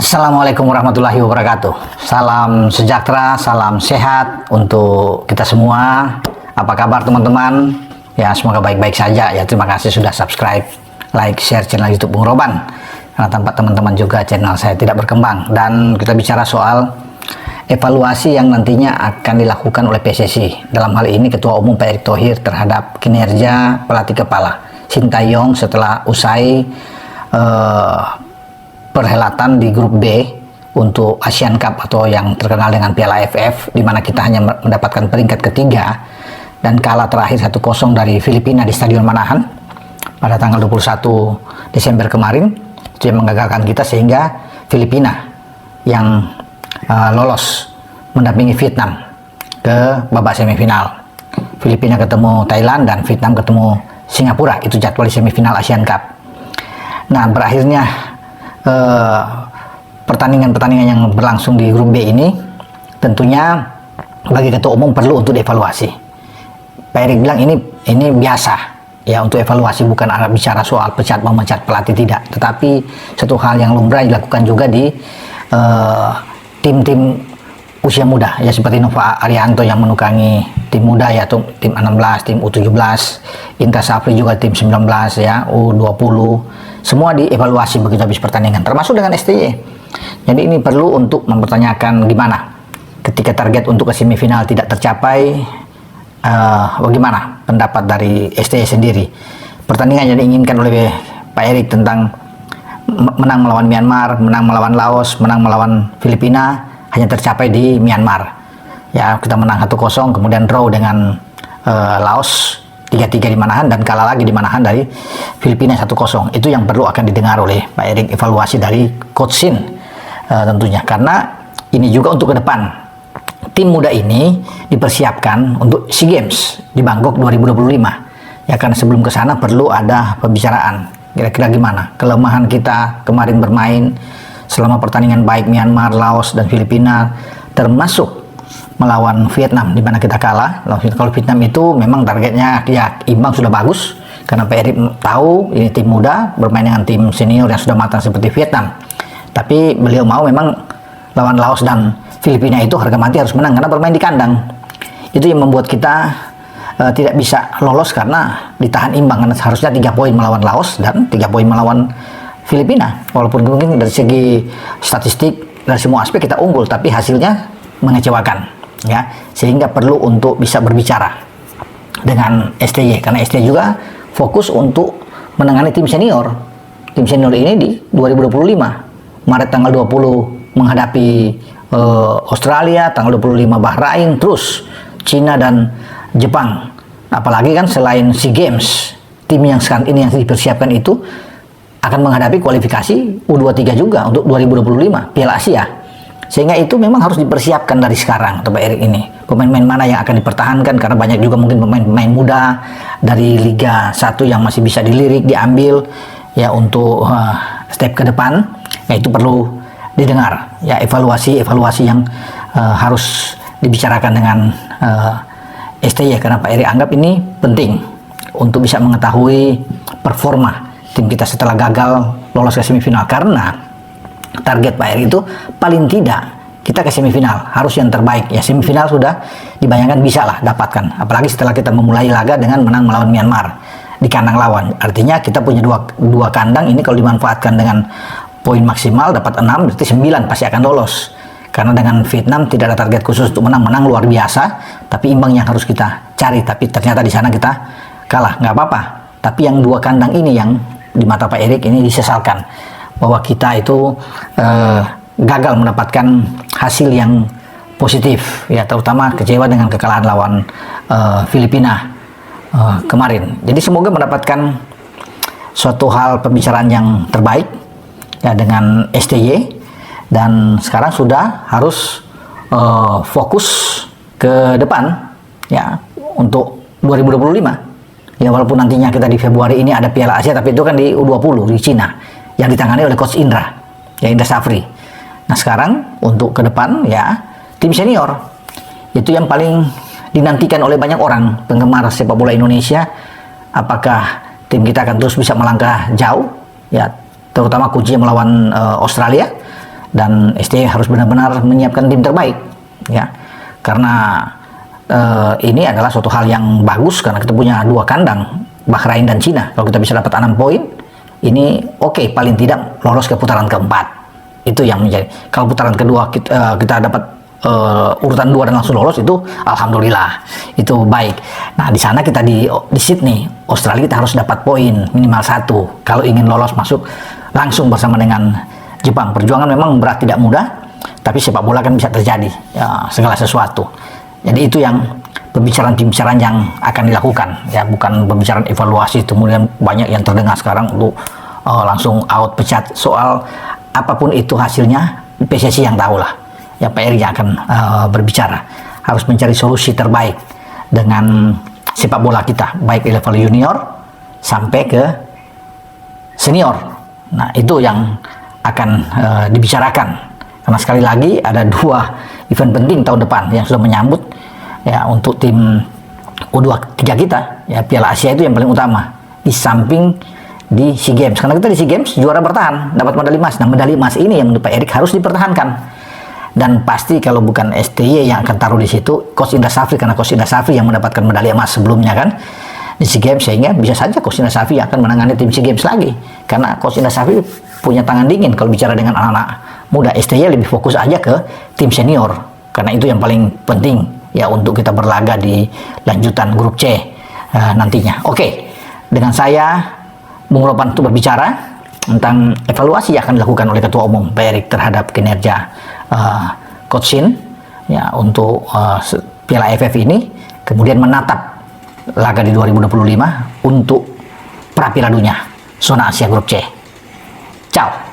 Assalamualaikum warahmatullahi wabarakatuh. Salam sejahtera, salam sehat untuk kita semua. Apa kabar teman-teman? Ya, semoga baik-baik saja ya. Terima kasih sudah subscribe, like, share channel YouTube Bung Roban. Karena tanpa teman-teman juga channel saya tidak berkembang. Dan kita bicara soal evaluasi yang nantinya akan dilakukan oleh PSSI. Dalam hal ini Ketua Umum Pak Erick Thohir terhadap kinerja pelatih kepala Sintayong setelah usai perhelatan di grup B untuk Asian Cup atau yang terkenal dengan Piala AFF, di mana kita hanya mendapatkan peringkat ketiga dan kalah terakhir 1-0 dari Filipina di Stadion Manahan pada tanggal 21 Desember kemarin. Itu yang menggagalkan kita sehingga Filipina yang lolos mendampingi Vietnam ke babak semifinal. Filipina ketemu Thailand dan Vietnam ketemu Singapura. Itu jadwal di semifinal Asian Cup. Nah, berakhirnya pertandingan-pertandingan yang berlangsung di grup B ini tentunya bagi ketua umum perlu untuk dievaluasi. Pak Erick bilang ini biasa ya, untuk evaluasi, bukan arah bicara soal pecat memecat pelatih, tidak, tetapi satu hal yang lumrah dilakukan juga di tim-tim usia muda ya, seperti Nova Arianto yang menukangi tim muda ya, tim 16, tim U17, Indra Safri juga tim 19 ya, U20, semua dievaluasi begitu habis pertandingan, termasuk dengan STY. Jadi ini perlu untuk mempertanyakan gimana ketika target untuk ke semifinal tidak tercapai, bagaimana pendapat dari STY sendiri. Pertandingan yang diinginkan oleh Pak Erick tentang menang melawan Myanmar, menang melawan Laos, menang melawan Filipina hanya tercapai di Myanmar. Ya, kita menang 1-0, kemudian draw dengan Laos 3-3 di Manahan dan kalah lagi di Manahan dari Filipina 1-0. Itu yang perlu akan didengar oleh Pak Erick, evaluasi dari Coach Shin tentunya, karena ini juga untuk ke depan. Tim muda ini dipersiapkan untuk SEA Games di Bangkok 2025. Ya, karena sebelum ke sana perlu ada pembicaraan. Kira-kira gimana kelemahan kita kemarin bermain selama pertandingan baik Myanmar, Laos, dan Filipina, termasuk melawan Vietnam di mana kita kalah. Kalau Vietnam itu memang targetnya ya imbang sudah bagus, karena Pak Erick tahu ini tim muda bermain dengan tim senior yang sudah matang seperti Vietnam. Tapi beliau mau memang lawan Laos dan Filipina itu harga mati harus menang karena bermain di kandang. Itu yang membuat kita tidak bisa lolos karena ditahan imbang, karena seharusnya 3 poin melawan Laos dan 3 poin melawan Filipina. Walaupun mungkin dari segi statistik dari semua aspek kita unggul, tapi hasilnya mengecewakan ya, sehingga perlu untuk bisa berbicara dengan STY, karena STY juga fokus untuk menangani tim senior. Tim senior ini di 2025 Maret tanggal 20 menghadapi Australia, tanggal 25 Bahrain, terus Cina dan Jepang. Apalagi kan selain SEA Games, tim yang sekarang ini yang dipersiapkan itu akan menghadapi kualifikasi U23 juga untuk 2025 Piala Asia. Sehingga itu memang harus dipersiapkan dari sekarang untuk Pak Erick ini. Pemain-pemain mana yang akan dipertahankan, karena banyak juga mungkin pemain-pemain muda dari Liga 1 yang masih bisa dilirik, diambil ya untuk step ke depan. Ya, itu perlu didengar ya, evaluasi yang harus dibicarakan dengan STY, karena Pak Erick anggap ini penting untuk bisa mengetahui performa tim kita setelah gagal lolos ke semifinal. Karena target Pak Erick itu paling tidak kita ke semifinal, harus yang terbaik ya. Semifinal sudah dibayangkan bisa lah dapatkan, apalagi setelah kita memulai laga dengan menang melawan Myanmar di kandang lawan. Artinya kita punya dua kandang ini, kalau dimanfaatkan dengan poin maksimal dapat 6, berarti 9 pasti akan lolos. Karena dengan Vietnam tidak ada target khusus untuk menang luar biasa, tapi imbang yang harus kita cari. Tapi ternyata di sana kita kalah, nggak apa-apa. Tapi yang 2 kandang ini yang di mata Pak Erick ini disesalkan, bahwa kita itu gagal mendapatkan hasil yang positif ya, terutama kecewa dengan kekalahan lawan Filipina kemarin. Jadi semoga mendapatkan suatu hal pembicaraan yang terbaik ya dengan STY, dan sekarang sudah harus fokus ke depan ya untuk 2025 ya. Walaupun nantinya kita di Februari ini ada Piala Asia, tapi itu kan di U20 di Cina yang ditangani oleh Coach Indra ya, Indra Safri. Nah, sekarang untuk ke depan ya, tim senior itu yang paling dinantikan oleh banyak orang penggemar sepak bola Indonesia. Apakah tim kita akan terus bisa melangkah jauh ya, terutama kuncinya melawan Australia dan STY harus benar-benar menyiapkan tim terbaik, ya, karena ini adalah suatu hal yang bagus karena kita punya 2 kandang, Bahrain dan Cina. Kalau kita bisa dapat 6 poin, ini oke, paling tidak lolos ke putaran keempat. Itu yang menjadi, kalau putaran kedua kita dapat urutan 2 dan langsung lolos, itu alhamdulillah, itu baik. Nah, di sana kita di Sydney, Australia, kita harus dapat poin minimal 1 kalau ingin lolos masuk langsung bersama dengan Jepang. Perjuangan memang berat, tidak mudah, tapi sepak bola kan bisa terjadi ya, segala sesuatu. Jadi itu yang pembicaraan-pembicaraan yang akan dilakukan, ya, bukan pembicaraan evaluasi. Kemudian banyak yang terdengar sekarang untuk langsung out, pecat. Soal apapun itu hasilnya, PSSI yang tahu lah, ya, Pak Erick yang akan berbicara. Harus mencari solusi terbaik dengan sepak bola kita, baik di level junior sampai ke senior. Nah, itu yang akan dibicarakan, karena sekali lagi ada 2 event penting tahun depan yang sudah menyambut, ya, untuk tim U23 kita, ya, Piala Asia itu yang paling utama di samping di SEA Games, karena kita di SEA Games juara bertahan, dapat medali emas. Nah, medali emas ini yang menurut Pak Erick harus dipertahankan, dan pasti kalau bukan STY yang akan taruh di situ, Coach Indra Safri, karena Coach Indra Safri yang mendapatkan medali emas sebelumnya kan di SEA Games, sehingga bisa saja Coach Indra Safri akan menangani tim SEA Games lagi, karena Coach Indra Safri punya tangan dingin kalau bicara dengan anak-anak muda. STY lebih fokus aja ke tim senior, karena itu yang paling penting, ya, untuk kita berlaga di lanjutan grup C nantinya. Oke, dengan saya Bung Ropan untuk berbicara tentang evaluasi yang akan dilakukan oleh Ketua Umum Pak Erick terhadap kinerja Coach Shin, ya, untuk Piala AFF ini, kemudian menatap laga di 2025 untuk pra Piala Dunia zona Asia grup C. Ciao.